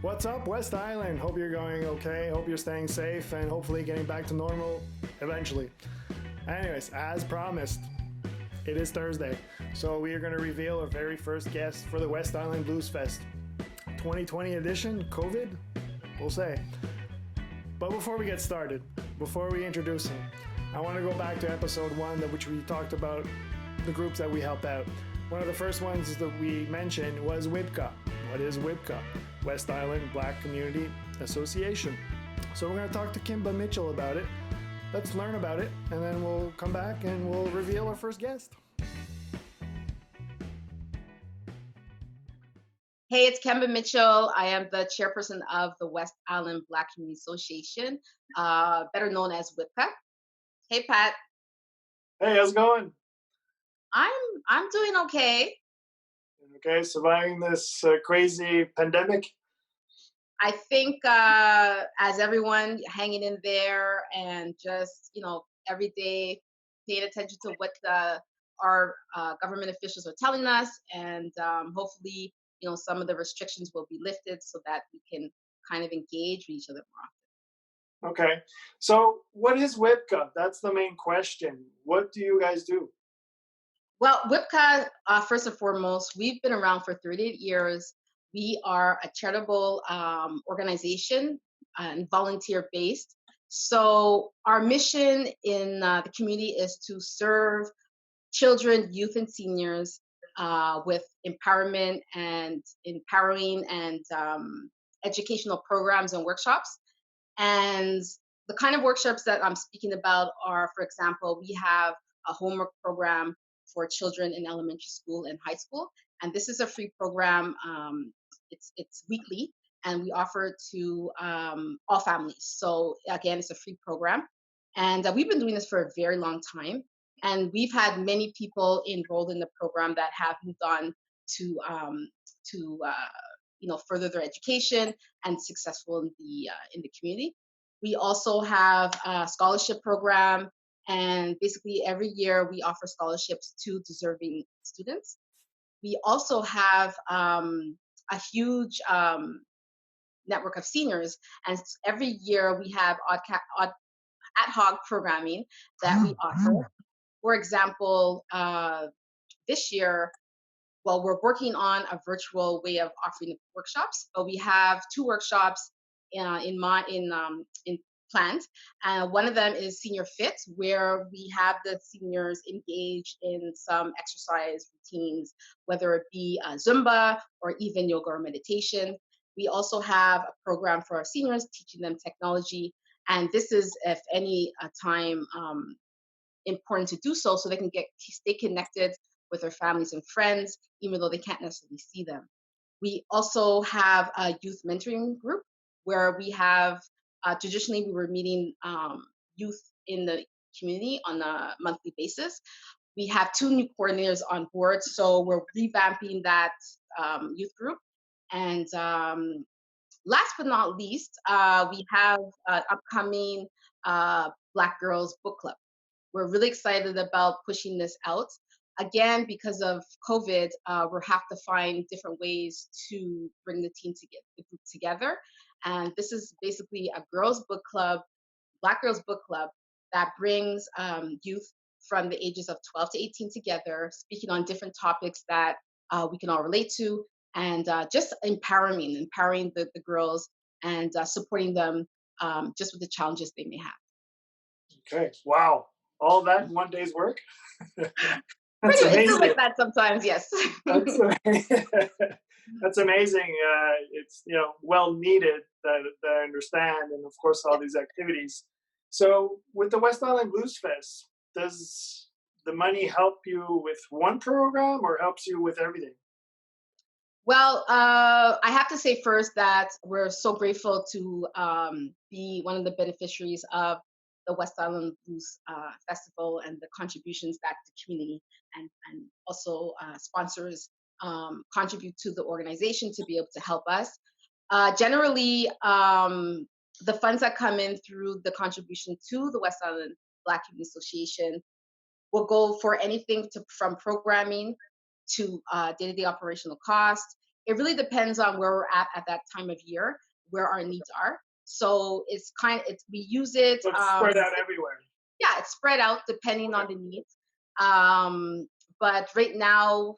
What's up, West Island? Hope you're going okay. Hope you're staying safe and hopefully getting back to normal eventually. Anyways, as promised, it is Thursday, so we are going to reveal our very first guest for the West Island Blues Fest 2020 edition. COVID? We'll say. But before we get started, before we introduce him, I want to go back to episode 1, which we talked about the groups that we helped out. One of the first ones that we mentioned was WIBCA. What is WIBCA? West Island Black Community Association. So we're going to talk to Kimba Mitchell about it. Let's learn about it, and then we'll come back and we'll reveal our first guest. Hey, it's Kimba Mitchell. I am the chairperson of the West Island Black Community Association, better known as WIBCA. Hey, Pat. Hey, how's it going? I'm doing okay. Okay, surviving this crazy pandemic. I think as everyone hanging in there and just, every day paying attention to what our government officials are telling us, and hopefully, some of the restrictions will be lifted so that we can kind of engage with each other more often. Okay, so what is WIBCA? That's the main question. What do you guys do? Well, WIBCA, first and foremost, we've been around for 38 years. We are a charitable organization and volunteer-based. So our mission in the community is to serve children, youth, and seniors with empowerment and empowering and educational programs and workshops. And the kind of workshops that I'm speaking about are, for example, we have a homework program for children in elementary school and high school. And this is a free program. It's weekly, and we offer it to all families. So again, it's a free program. And we've been doing this for a very long time. And we've had many people enrolled in the program that have moved on to further their education and successful in the community. We also have a scholarship program, and basically every year we offer scholarships to deserving students. We also have a huge network of seniors, and every year we have ad hoc programming that we offer. For example, this year, well, we're working on a virtual way of offering workshops, but we have 2 workshops in planned. One of them is Senior Fit, where we have the seniors engaged in some exercise routines, whether it be Zumba or even yoga or meditation. We also have a program for our seniors, teaching them technology. And this is, if any time, important to do so they can stay connected with their families and friends, even though they can't necessarily see them. We also have a youth mentoring group where we have, traditionally we were meeting youth in the community on a monthly basis. We have 2 new coordinators on board, so we're revamping that youth group. And last but not least, we have an upcoming Black Girls Book Club. We're really excited about pushing this out. Again, because of COVID, we'll have to find different ways to bring the group together. And this is basically a girls' book club, Black Girls Book Club, that brings youth from the ages of 12 to 18 together, speaking on different topics that we can all relate to, and just empowering the girls and supporting them just with the challenges they may have. Okay, wow. All that in one day's work? That's amazing. It feels like that sometimes, yes. That's amazing. It's well needed, that I understand, and of course all these activities. So with the West Island Blues Fest, does the money help you with one program or helps you with everything? Well, I have to say first that we're so grateful to be one of the beneficiaries of the West Island Blues Festival and the contributions that the community and also sponsors contribute to the organization to be able to help us. Generally, the funds that come in through the contribution to the West Island Black Community Association will go for anything from programming to day-to-day operational costs. it really depends on where we're at that time of year, where our needs are. So we use it. So it's spread out everywhere. Yeah, it's spread out depending on the needs. Um, but right now,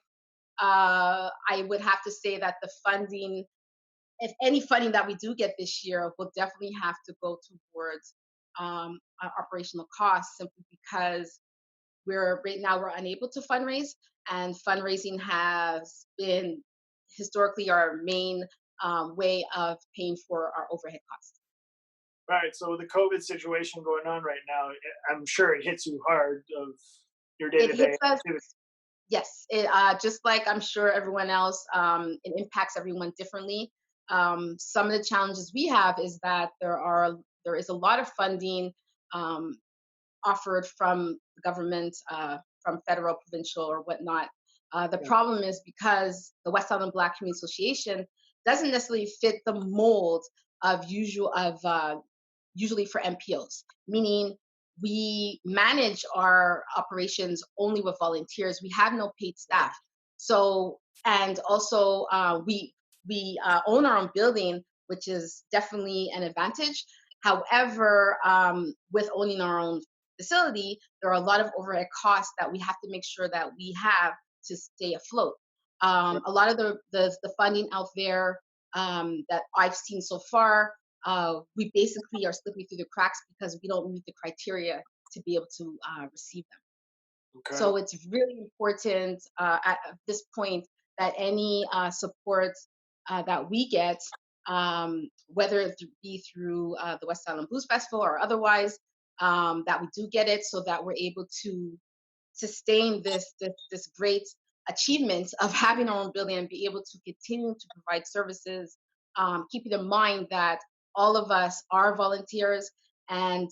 I would have to say that the funding, if any funding that we do get this year, will definitely have to go towards our operational costs, simply because we're unable to fundraise, and fundraising has been historically our main way of paying for our overhead costs. Right. So with the COVID situation going on right now, I'm sure it hits you hard of your It day-to-day hits us. activity. Yes, it just like I'm sure everyone else, it impacts everyone differently. Some of the challenges we have is that there is a lot of funding um, offered from the government, from federal, provincial, or whatnot. The Yeah. problem is because the West Island Black Community Association doesn't necessarily fit the mold of usually for MPOs, meaning we manage our operations only with volunteers. We have no paid staff. So, and also we own our own building, which is definitely an advantage. However, with owning our own facility, there are a lot of overhead costs that we have to make sure that we have to stay afloat. A lot of the funding out there that I've seen so far, we basically are slipping through the cracks because we don't meet the criteria to be able to receive them. Okay. So it's really important at this point that any support that we get, whether it be through the West Island Blues Festival or otherwise, that we do get it, so that we're able to sustain this great achievement of having our own building and be able to continue to provide services, keeping in mind that all of us are volunteers, and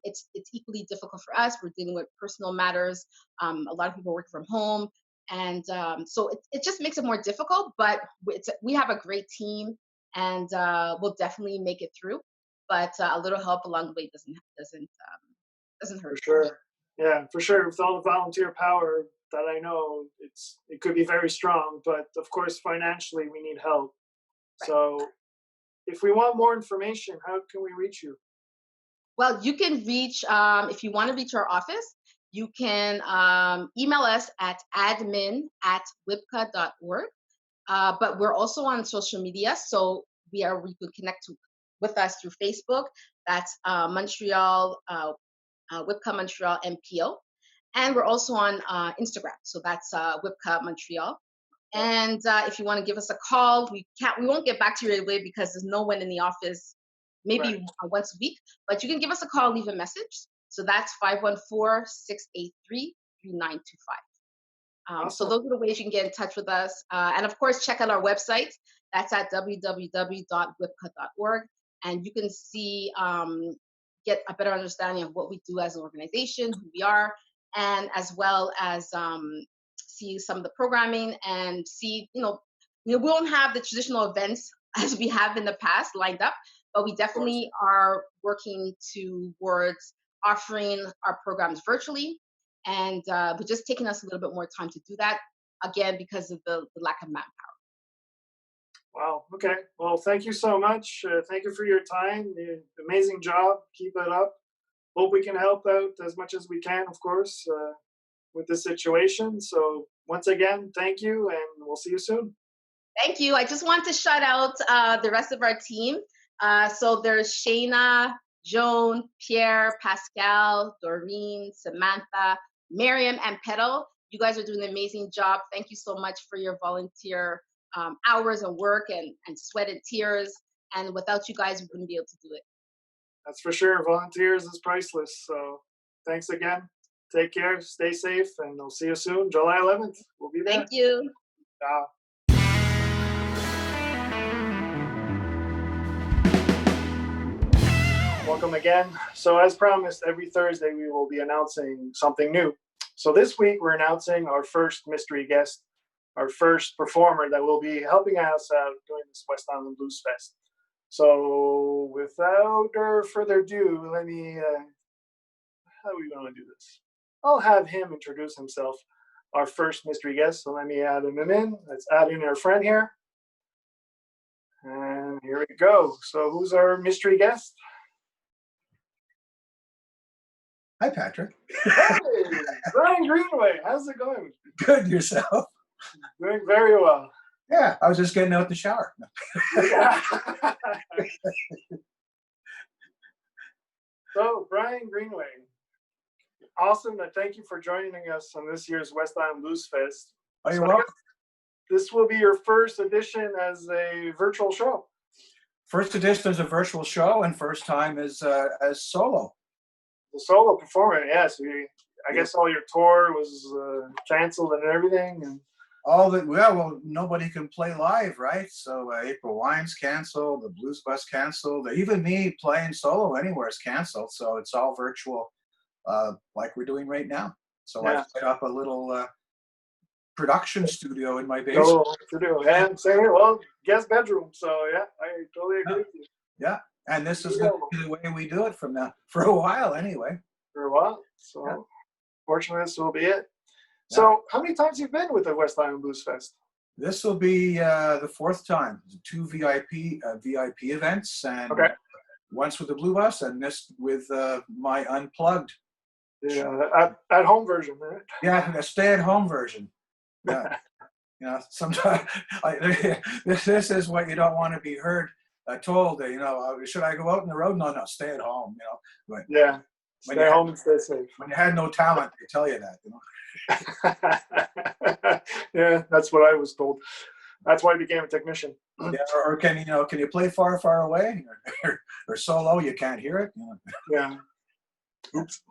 it's equally difficult for us. We're dealing with personal matters. A lot of people work from home, and so it just makes it more difficult. But we have a great team, and we'll definitely make it through. But a little help along the way doesn't For hurt. sure. Yeah, for sure. With all the volunteer power that I know, it could be very strong, but of course financially we need help. Right. So if we want more information, how can we reach you? Well, you can reach, if you want to reach our office, you can email us at admin@wibca.org. But we're also on social media, so we can connect with us through Facebook. That's Montreal, WIBCA Montreal MPO. And we're also on Instagram, so that's WIBCA Montreal. And if you want to give us a call, we won't get back to you right away because there's no one in the office, maybe Right. once a week. But you can give us a call, leave a message. So that's 514-683-3925. So Awesome. those are the ways you can get in touch with us. And of course, check out our website. That's at www.wibca.org. And you can see, get a better understanding of what we do as an organization, who we are, and as well as see some of the programming and see, we won't have the traditional events as we have in the past lined up, but we Of course. definitely are working towards offering our programs virtually, and but just taking us a little bit more time to do that, again because of the lack of manpower. Wow. Okay. Well, thank you so much. Thank you for your time. Amazing job. Keep it up. Hope we can help out as much as we can, of course, with this situation. So once again, thank you, and we'll see you soon. Thank you. I just want to shout out the rest of our team. So there's Shayna, Joan, Pierre, Pascal, Doreen, Samantha, Miriam, and Petal. You guys are doing an amazing job. Thank you so much for your volunteer hours of work and sweat and tears. And without you guys, we wouldn't be able to do it. That's for sure. Volunteers is priceless. So thanks again. Take care. Stay safe, and we'll see you soon. July 11th. We'll be there. Thank you. Ciao. Welcome again. So as promised, every Thursday we will be announcing something new. So this week we're announcing our first mystery guest, our first performer that will be helping us out during this West Island Blues Fest. So without further ado, how are we going to do this? I'll have him introduce himself, our first mystery guest. So let me add him in. Let's add in our friend here. And here we go. So who's our mystery guest? Hi, Patrick. Hey, Brian Greenway. How's it going? Good, yourself? Doing very well. Yeah, I was just getting out the shower. Yeah. So, Brian Greenway, awesome. Thank you for joining us on this year's West Island Blues Fest. Oh, you're So welcome. this will be your first edition as a virtual show. First edition is a virtual show, and first time is as solo. The solo performer, yes. I guess all your tour was canceled and everything. And All that, well, nobody can play live, right? So April Wine's canceled, the Blues Bus canceled, even me playing solo anywhere is canceled. So it's all virtual, like we're doing right now. So Yeah. I set up a little production studio in my basement. oh, to do. And same here. Well, guest bedroom. So yeah, I totally agree with you. Yeah, and this is going to be the way we do it from now for a while, anyway. For a while. So Yeah. fortunately, this will be it. So how many times you've been with the West Island Blues Fest? This will be the fourth time. 2 VIP events, and Okay. once with the Blue Bus, and this with my unplugged. Yeah, at home version, right? Yeah, a stay-at-home version. Yeah, you know, sometimes this is what you don't want to be heard told. You know, should I go out on the road? No, stay at home. You know, but Yeah, when stay home and stay safe. when you had no talent, they tell you that. You know. Yeah, that's what I was told. That's why I became a technician. Yeah, or can you play far, far away, or solo? You can't hear it. You know? Yeah. Oops.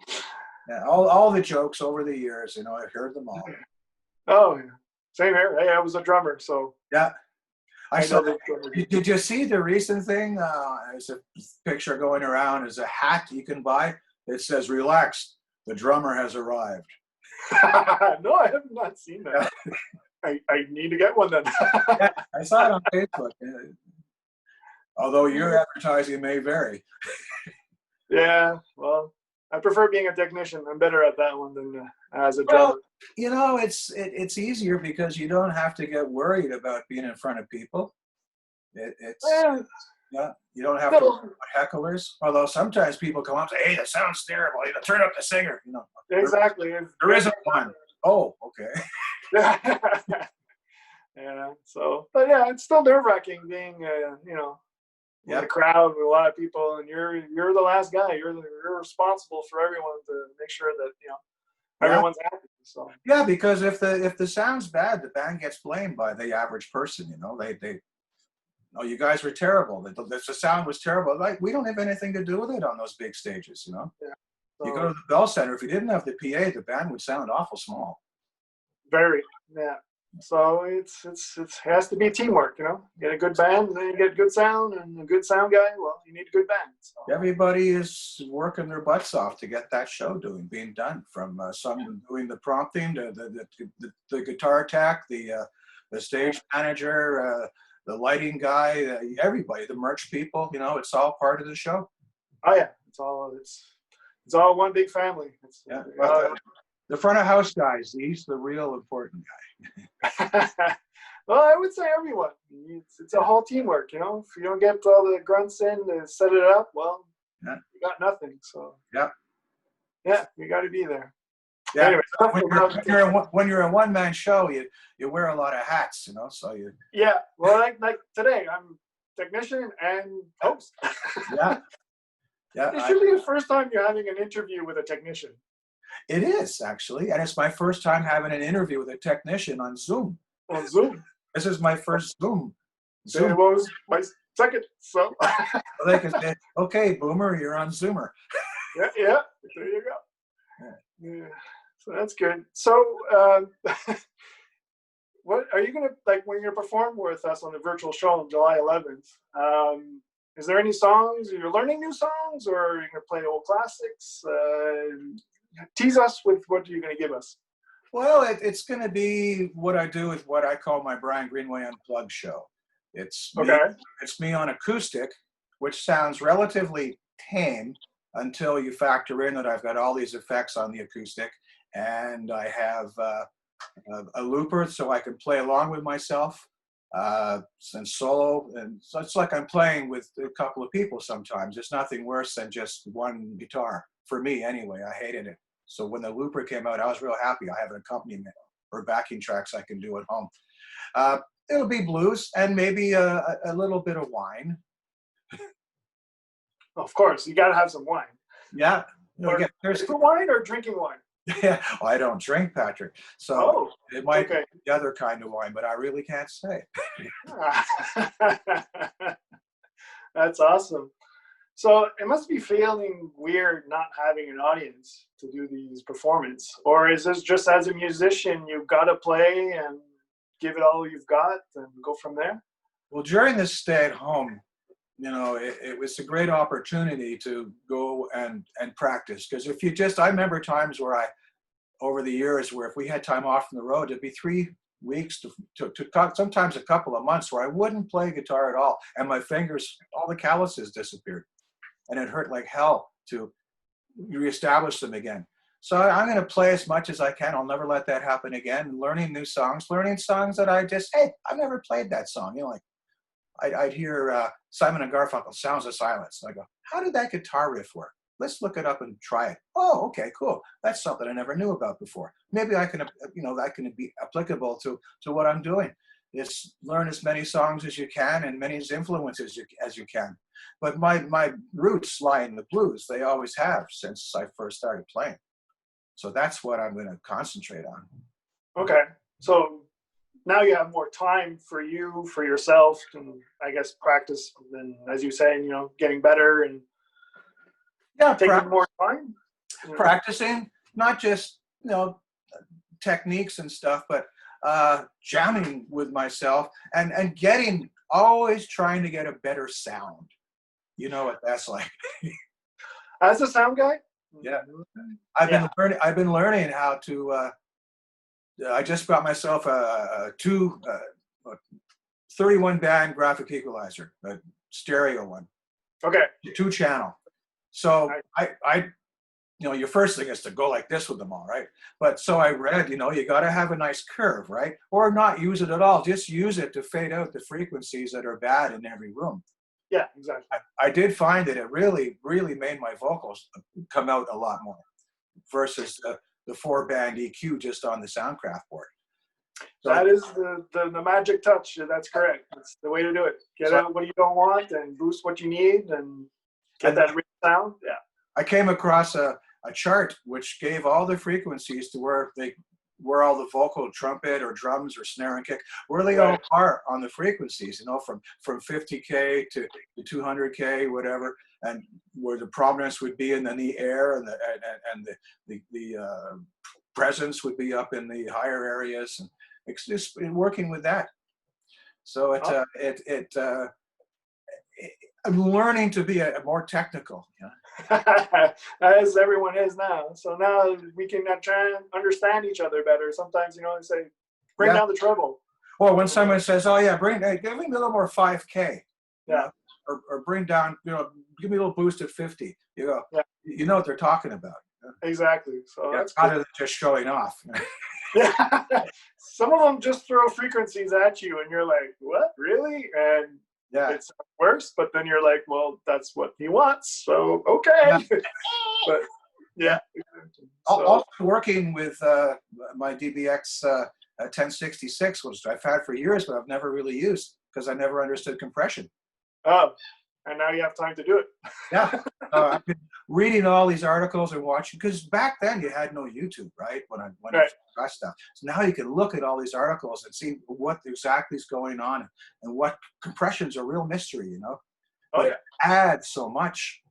Yeah, all the jokes over the years, you know, I've heard them all. Oh, yeah. Same here. Hey, I was a drummer, so Yeah. I saw. know the drummer. Did you see the recent thing? There's a picture going around. Is a hat you can buy. It says, "Relax, the drummer has arrived." No, I have not seen that. I need to get one then. Yeah, I saw it on Facebook. Although your advertising may vary. Yeah, well, I prefer being a technician. I'm better at that one than as a drummer. Well, you know, it's easier because you don't have to get worried about being in front of people. It's Yeah. yeah, you don't have to worry about hecklers. Although sometimes people come up and say, "Hey, that sounds terrible. You know, turn up the singer." You know, Exactly. there isn't one. Oh, okay. Yeah. So, but yeah, it's still nerve-wracking being, in the crowd with a lot of people, and you're the last guy. You're responsible for everyone to make sure that everyone's happy. So Yeah, because if the sound's bad, the band gets blamed by the average person. You know, they oh, you guys were terrible. The sound was terrible. Like, we don't have anything to do with it on those big stages. You know, yeah. You go to the Bell Center. If you didn't have the PA, the band would sound awful small. Very, yeah. So it has to be teamwork. You know, get a good band, and then you get good sound, and a good sound guy. Well, you need a good band. So. Everybody is working their butts off to get that show being done. From someone doing the prompting, to the guitar tech, the stage manager, the lighting guy, everybody, the merch people. You know, it's all part of the show. Oh yeah, it's all one big family. Yeah. The front of house guys, he's the real important guy. Well, I would say everyone. It's a whole teamwork, you know. If you don't get all the grunts in to set it up, well, you got nothing. So yeah, you got to be there. Yeah. Anyway, when you're a one-man show, you wear a lot of hats, you know. So you. Yeah. Well, like today, I'm technician and host. Yeah. Yeah. It should be the first time you're having an interview with a technician. It is, actually, and it's my first time having an interview with a technician on Zoom. On Zoom. This is my first Zoom. It was my second, so. They can say, "Okay, Boomer, you're on Zoomer." Yeah. There you go. Yeah. So that's good. So, what are you gonna like when you're gonna perform with us on the virtual show on July 11th? Is there any songs? Are you learning new songs, or are you gonna play old classics? Tease us with what you're going to give us. Well, it's going to be what I do with what I call my Brian Greenway Unplugged show. It's me on acoustic, which sounds relatively tame until you factor in that I've got all these effects on the acoustic, and I have a looper so I can play along with myself. and solo. And so it's like I'm playing with a couple of people sometimes. There's nothing worse than just one guitar. For me, anyway, I hated it. So when the looper came out, I was real happy. I have an accompaniment or backing tracks I can do at home. It'll be blues and maybe a little bit of wine. Of course, you got to have some wine. Yeah. Is it wine or drinking wine? Yeah, well, I don't drink, Patrick. So it might be the other kind of wine, but I really can't say. That's awesome. So it must be feeling weird not having an audience to do these performances. Or is this just as a musician, you've got to play and give it all you've got and go from there? Well, during this stay at home, it was a great opportunity to go and practice. Because if you I remember times where over the years, where if we had time off from the road, it'd be 3 weeks to sometimes a couple of months where I wouldn't play guitar at all. And my fingers, all the calluses disappeared. And it hurt like hell to reestablish them again. So I'm going to play as much as I can. I'll never let that happen again. Learning new songs, learning songs that hey, I've never played that song. Like I'd hear Simon and Garfunkel, Sounds of Silence. And I go, how did that guitar riff work? Let's look it up and try it. Oh, okay, cool. That's something I never knew about before. Maybe I can, that can be applicable to what I'm doing. Is learn as many songs as you can and many influences as you can. But my roots lie in the blues. They always have since I first started playing. So that's what I'm going to concentrate on. Okay. So now you have more time for you, for yourself, and I guess practice. And as you say, getting better and taking more time. Practicing, not just techniques and stuff, but jamming with myself and always trying to get a better sound. You know what that's like. As a sound guy? Yeah. I've been learning how to I just got myself a 31 band graphic equalizer, a stereo one. Okay. 2-channel. So I your first thing is to go like this with them all, right? But so I read, you got to have a nice curve, right? Or not use it at all. Just use it to fade out the frequencies that are bad in every room. Yeah, exactly. I did find that it really, really made my vocals come out a lot more versus the 4-band EQ just on the Soundcraft board. So that is the magic touch. That's correct. That's the way to do it. Get out what you don't want and boost what you need and get that rich sound. Yeah. I came across a chart which gave all the frequencies to where all the vocal, trumpet or drums or snare and kick, where they all are on the frequencies, from 50K to 200K, whatever, and where the prominence would be, and then the air and the presence would be up in the higher areas, and it's just working with that. So I'm learning to be a more technical. As everyone is now. So now we can try and understand each other better. Sometimes, they say, bring down the treble. Or when someone says, oh yeah, give me a little more 5K. Yeah. Or bring down, give me a little boost at 50. You go, you know what they're talking about. Exactly. So that's rather than just showing off. Yeah. Some of them just throw frequencies at you and you're like, what, really? And it's worse, but then you're like, well, that's what he wants, so okay. But also working with my DBX 1066, which I've had for years, but I've never really used because I never understood compression. Oh, and now you have time to do it. Yeah. I've been reading all these articles and watching, because back then you had no YouTube, right? When I got stuff. So now you can look at all these articles and see what exactly is going on and what compression's a real mystery, But it adds so much,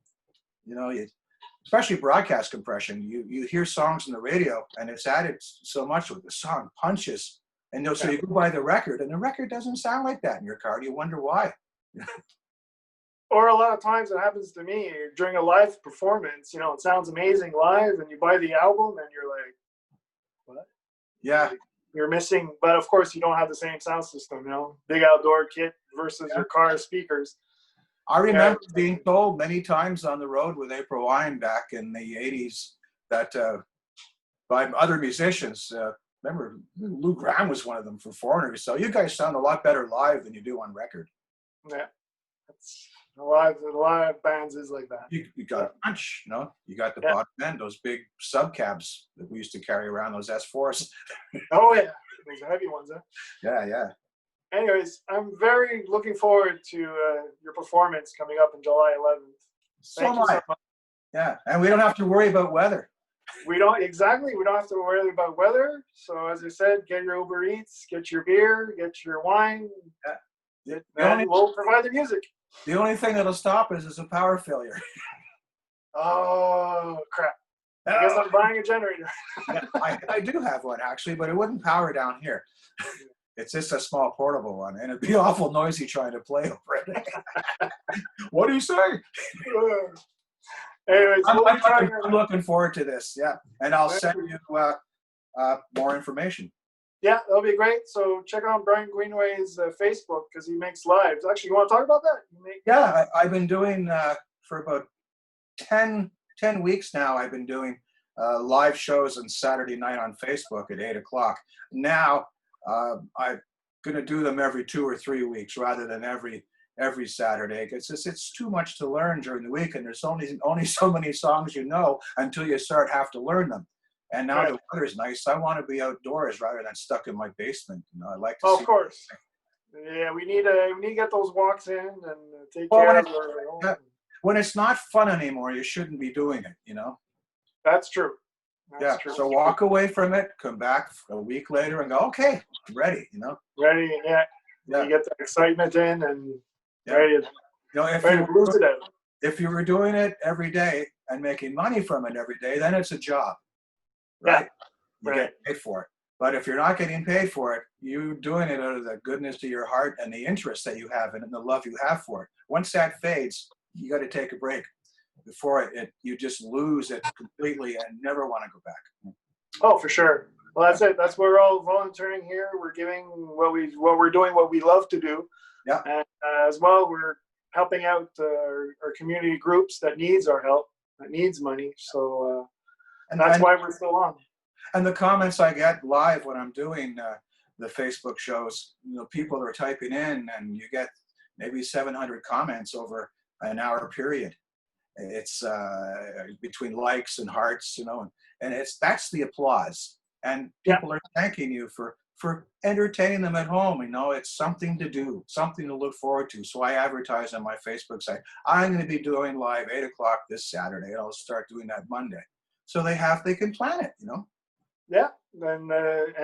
especially broadcast compression. You hear songs on the radio and it's added so much with the song punches. And so you go by the record and the record doesn't sound like that in your car. You wonder why. Or a lot of times it happens to me during a live performance, it sounds amazing live and you buy the album and you're like, what? Yeah. You're missing, but of course you don't have the same sound system, big outdoor kit versus your car speakers. I remember being told many times on the road with April Wine back in the 80s that by other musicians, remember Lou Gramm was one of them for Foreigners. So you guys sound a lot better live than you do on record. Yeah, that's a lot of bands is like that. You got a punch, you know. You got the Yeah. bottom end, those big subcabs that we used to carry around, those S4s. Oh yeah, those heavy ones, huh? Yeah. Anyways, I'm very looking forward to your performance coming up on July 11th. So Thank you am so I. much. Yeah, and we don't have to worry about weather. We don't have to worry about weather. So as I said, get your Uber Eats, get your beer, get your wine, and we'll provide the music. The only thing that'll stop us is a power failure. Oh crap! I guess I'm buying a generator. Yeah, I do have one actually, but it wouldn't power down here. It's just a small portable one, and it'd be awful noisy trying to play over it. What do you say? Anyways, I'm looking forward to this. Yeah, and I'll send you more information. Yeah, that'll be great. So check out Brian Greenway's Facebook because he makes lives. Actually, you want to talk about that? Yeah, I've been doing for about 10 weeks now. I've been doing live shows on Saturday night on Facebook at 8 o'clock. Now I'm going to do them every 2 or 3 weeks rather than every Saturday. It's too much to learn during the week, and there's only so many songs you know until you have to learn them. And now the weather's nice. I want to be outdoors rather than stuck in my basement. You know, I like to. Of course. Yeah, we need to get those walks in and take care of when it's not fun anymore, you shouldn't be doing it. You know. That's true. That's true. So walk away from it, come back a week later, and go, okay, I'm ready. You know. Ready, yeah. You get the excitement in and ready to lose it out. If you were doing it every day and making money from it every day, then it's a job. Right? You get paid for it. But if you're not getting paid for it, you're doing it out of the goodness of your heart and the interest that you have in it and the love you have for it. Once that fades, you got to take a break. Before you just lose it completely and never want to go back. Oh, for sure. Well, that's it. That's why we're all volunteering here. We're giving what we're doing, what we love to do. Yeah. And as well, we're helping out our community groups that needs our help, that needs money. So that's why we're still on. And the comments I get live when I'm doing the Facebook shows, you know, people are typing in, and you get maybe 700 comments over an hour period. It's between likes and hearts, you know, and that's the applause. And people are thanking you for entertaining them at home. You know, it's something to do, something to look forward to. So I advertise on my Facebook site, I'm going to be doing live 8 o'clock this Saturday, and I'll start doing that Monday. So they can plan it, you know. Yeah. And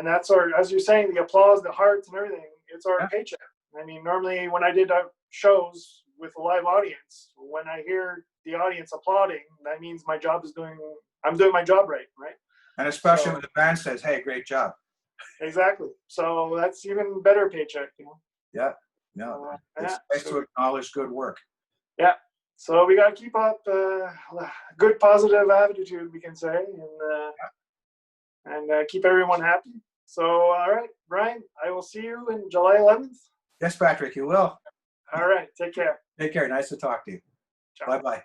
that's as you're saying, the applause, the hearts and everything, it's our paycheck. I mean, normally when I did shows with a live audience, when I hear the audience applauding, that means I'm doing my job right? And especially when the band says, hey, great job. Exactly. So that's even better paycheck, you know. Yeah. No, it's nice to acknowledge good work. Yeah. So we got to keep up good positive attitude, we can say, and keep everyone happy. So, all right, Brian, I will see you in July 11th. Yes, Patrick, you will. All right. Take care. Take care. Nice to talk to you. Ciao. Bye-bye.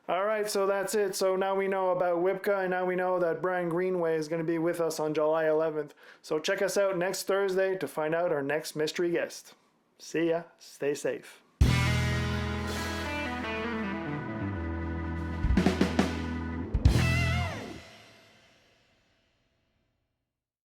All right, so that's it. So now we know about WIBCA, and now we know that Brian Greenway is going to be with us on July 11th. So check us out next Thursday to find out our next mystery guest. See ya. Stay safe.